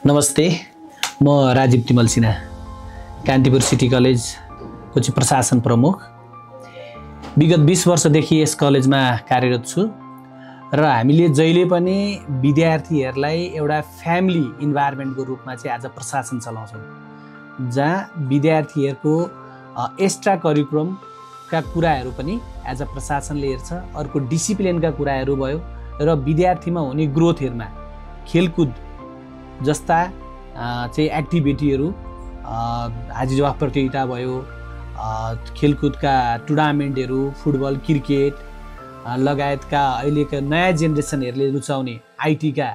नमस्ते, म राजीव तिमल सिन्हा, कान्तिपुर सिटी कलेजको चाहिँ प्रशासन प्रमुख। विगत 20 वर्षदेखि यस कलेजमा कार्यरत छु र हामीले जहिले पनि विद्यार्थीहरूलाई एउटा फ्यामिली इन्भाइरोमेन्टको रूपमा चाहिँ आज प्रशासन चलाउँछौँ, जहाँ विद्यार्थीहरूको एक्स्ट्रा करिकुलमका कुराहरू पनि एज अ प्रशासनले हेर्छ। अर्को डिसिप्लिनका कुराहरू भयो र विद्यार्थीमा हुने ग्रोथहरूमा खेलकुद जस्ता चाहिँ एक्टिभिटीहरू, हाजिर जवाफ प्रतियोगिता भयो, खेलकुदका टुर्नामेन्टहरू, फुटबल, क्रिकेट लगायतका अहिलेका नयाँ जेनेरेसनहरूले रुचाउने आइटीका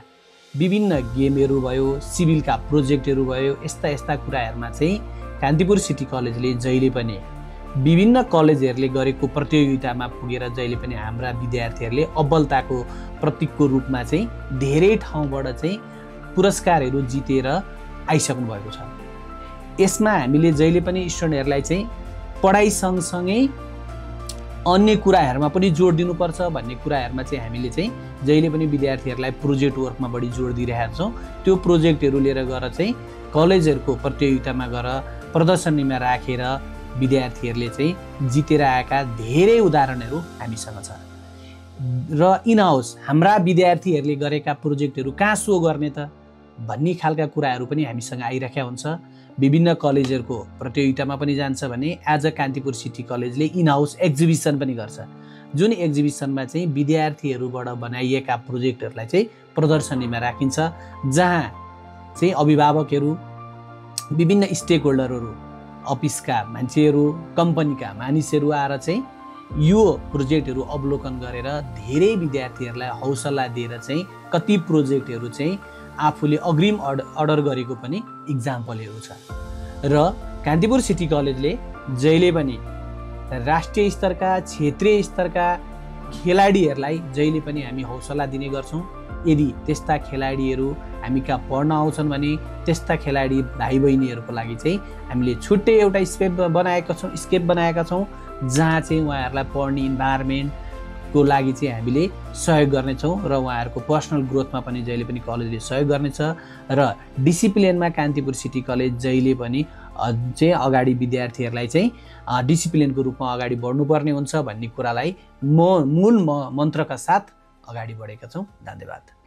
विभिन्न गेमहरू भयो, सिभिलका प्रोजेक्टहरू भयो, यस्ता कुराहरूमा चाहिँ कान्तिपुर सिटी कलेजले जहिले पनि विभिन्न कलेजहरूले गरेको प्रतियोगितामा पुगेर जहिले पनि हाम्रा विद्यार्थीहरूले अव्वलताको प्रतीकको रूपमा चाहिँ धेरै ठाउँबाट चाहिँ पुरस्कारहरू जितेर आइसक्नु भएको छ। यसमा हामीले जहिले पनि स्टुडेन्टहरूलाई चाहिँ पढाइ सँगसँगै अन्य कुराहरूमा पनि जोड दिनुपर्छ भन्ने कुराहरूमा चाहिँ हामीले चाहिँ जहिले पनि विद्यार्थीहरूलाई प्रोजेक्ट वर्कमा बढी जोड दिइरहेका छौँ। त्यो प्रोजेक्टहरू लिएर गएर चाहिँ कलेजहरूको प्रतियोगितामा गएर प्रदर्शनीमा राखेर विद्यार्थीहरूले चाहिँ जितेर आएका धेरै उदाहरणहरू हामीसँग छ। र इन हाउस हाम्रा विद्यार्थीहरूले गरेका प्रोजेक्टहरू कहाँ सो गर्ने त भन्ने खालका कुराहरू पनि हामीसँग आइरहेका हुन्छ। विभिन्न कलेजहरूको प्रतियोगितामा पनि जान्छ भने एज अ कान्तिपुर सिटी कलेजले इन हाउस एक्जिबिसन पनि गर्छ, जुन एक्जिबिसनमा चाहिँ विद्यार्थीहरूबाट बनाइएका प्रोजेक्टहरूलाई चाहिँ प्रदर्शनीमा राखिन्छ, जहाँ चाहिँ अभिभावकहरू, विभिन्न स्टेक होल्डरहरू, अफिसका मान्छेहरू, कम्पनीका मानिसहरू आएर चाहिँ यो प्रोजेक्टहरू अवलोकन गरेर धेरै विद्यार्थीहरूलाई हौसला दिएर चाहिँ कति प्रोजेक्टहरू चाहिँ आफूले अग्रिम अर्डर गरेको पनि इक्जाम्पलहरू छ। र कान्तिपुर सिटी कलेजले जहिले पनि राष्ट्रिय स्तरका, क्षेत्रीय स्तरका खेलाडीहरूलाई जहिले पनि हामी हौसला दिने गर्छौँ। यदि त्यस्ता खेलाडीहरू हामी कहाँ पढ्न आउँछन् भने त्यस्ता खेलाडी भाइ बहिनीहरूको लागि चाहिँ हामीले छुट्टै एउटा स्केप बनाएका छौँ, जहाँ चाहिँ उहाँहरूलाई पढ्ने इन्भाइरोमेन्टको लागि चाहिँ हामीले सहयोग गर्नेछौँ र उहाँहरूको पर्सनल ग्रोथमा पनि जहिले पनि कलेजले सहयोग गर्नेछ। र डिसिप्लिनमा कान्तिपुर सिटी कलेज जहिले पनि चाहिँ अगाडि विद्यार्थीहरूलाई चाहिँ डिसिप्लिनको रूपमा अगाडि बढ्नुपर्ने हुन्छ भन्ने कुरालाई मूल मन्त्रका साथ अगाडि बढेका छौँ। धन्यवाद।